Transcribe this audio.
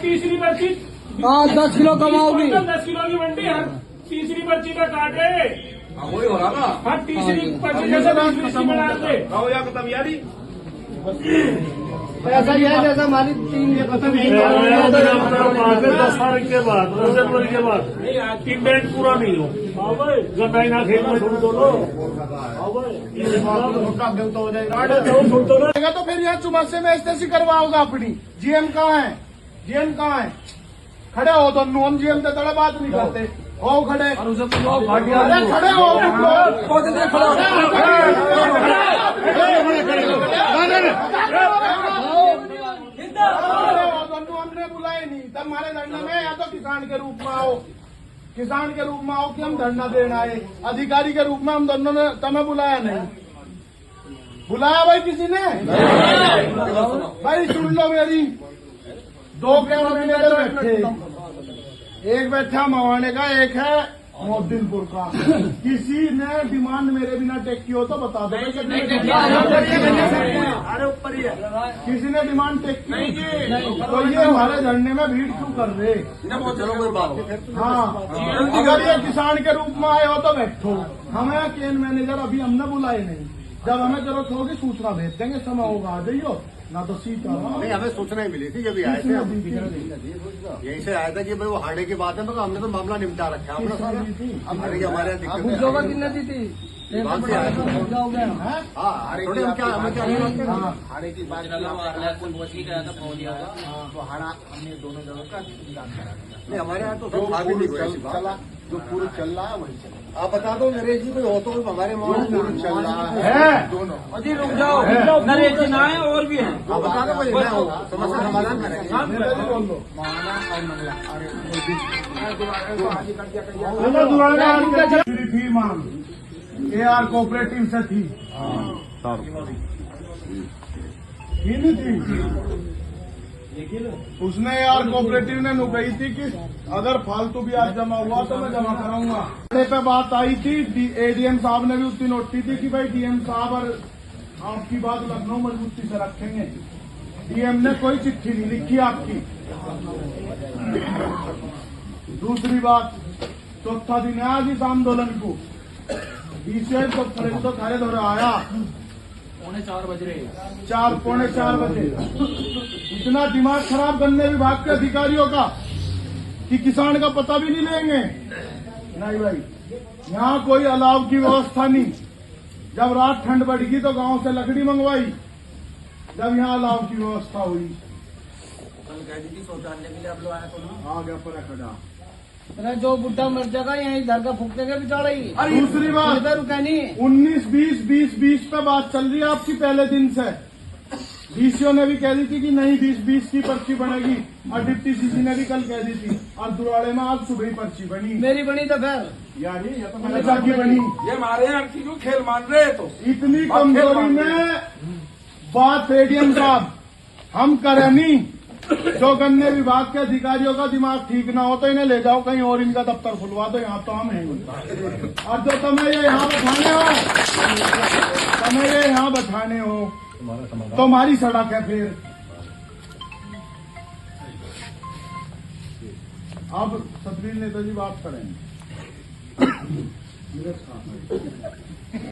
तीसरी पर्ची 10 kilo कमाओगी। 10 kilo की मंडी हर तीसरी पर्ची का काटे। वही हो रहा ना। हर तीसरी पर्ची जैसे बनाते या खत्म यारी ऐसा ही है जैसा मालिक 3 ये खत्म के बाद जनवरी के बाद इवेंट पूरा नहीं हो गन्नाई ना खेल में छोड़ दो लो तो फिर यहाँ चुमसे में एसटीसी करवाओगा अपनी। जीएम कहाँ है? जीएम कहाँ है? खड़े हो दोनों, हम जीएम से थोड़ा बात नहीं करते। हो खड़े, अरे खड़े हो तुम लोग। हमने बुलाए नहीं तब हमारे धरना में या तो किसान के रूप में आओ, किसान के रूप में आओ कि हम धरना देना आए। अधिकारी के रूप में हम दोनों ने तुम्हें बुलाया नहीं। बुलाया भाई किसी ने? भाई सुन लो मेरी, 2 कैंडिडेट बैठे, एक बैठा मवाने का, एक है मोहद्दीनपुर का। किसी ने डिमांड मेरे बिना टेक की हो तो बता दो। अरे ऊपर ही है। किसी ने डिमांड टेक की तो ये हमारे धरने में भीड़ क्यों कर रहे? चलो कोई बात। हाँ, अगर ये किसान के रूप में आए हो तो बैठो। हमें केन मैनेजर अभी हमने बुलाए नहीं। जब हमें जरूरत होगी सूचना भेज देंगे, समय होगा आ जाइयो ना तो सीट नहीं, हमें सूचना ही मिली थी जब आए थे। यहीं से आया था कि भाई वो हारने की बात है, मगर हमने तो मामला निपटा रखा है अपना सारा। अब हारे की हमारे यहाँ दिक्कत कितने दी थी? हाँ, हारे हम क्या हारे की बात पहुंच ही गया था, पहुंच गया था तो हारा हमने दोनों जगह का इंतजाम करा दिया। नहीं, हमारे यहाँ तो चला, जो पूरी चल रहा है वही चला। आप बता दो नरेश जी, कोई हो तो हमारे मामले पूरी चल रहा है दोनों। अजी रुक जाओ, नरेश जी ना है और भी हैं। आप बता दो कोई समस्या समाधान करेंगे। थी मांग AR कोऑपरेटिव से थी नहीं थी? उसने AR कोऑपरेटिव ने नु कही थी कि अगर फालतू ब्याज जमा हुआ तो मैं जमा कराऊंगा। पे बात आई थी, ADM साहब ने भी उतनी नोट की थी कि भाई DM साहब और आपकी बात लखनऊ मजबूती से रखेंगे। DM ने कोई चिट्ठी नहीं लिखी आपकी। दूसरी बात, चौथा दिन है आज इस आंदोलन को, बीच तो खरीद हो रहा आया 4:45 बज रहे, 4-4:45 बजे। इतना दिमाग खराब गन्ने विभाग के अधिकारियों का कि किसान का पता भी नहीं लेंगे। नहीं भाई, यहाँ कोई अलाव की व्यवस्था नहीं। जब रात ठंड बढ़ी तो गांव से लकड़ी मंगवाई, जब यहाँ अलाव की व्यवस्था हुई। शौचालय के लिए आप लोग आए तो आ गया पर खड़ा। जो बुढ़ा मर जाएगा यहीं घर का फूकने के बिचारा ही। दूसरी बात, रुका नहीं। 19-20 पे बात चल रही है आपकी पहले दिन से। डीसीओ ने भी कह दी थी कि नहीं 20 की पर्ची बनेगी, और डिप्टी सीसी ने भी कल कह दी थी, और दुराड़े में आज सुबह ही पर्ची बनी। मेरी बनी तो फिर यार ये तो मैंने की बनी। ये हमारे यहाँ की जो खेल मान रहे तो इतनी कमजोरी में बात ADM साहब हम करें नहीं। जो गन्ने विभाग के अधिकारियों का दिमाग ठीक ना हो तो इन्हें ले जाओ कहीं और, इनका दफ्तर खुलवा दो। यहाँ तो हम हैं। और जो तुम्हें ये यहाँ बैठाने हो, तुम्हें ये यहाँ बैठाने हो, तुम्हारी सड़क है फिर। अब सतवीर नेता जी बात करेंगे।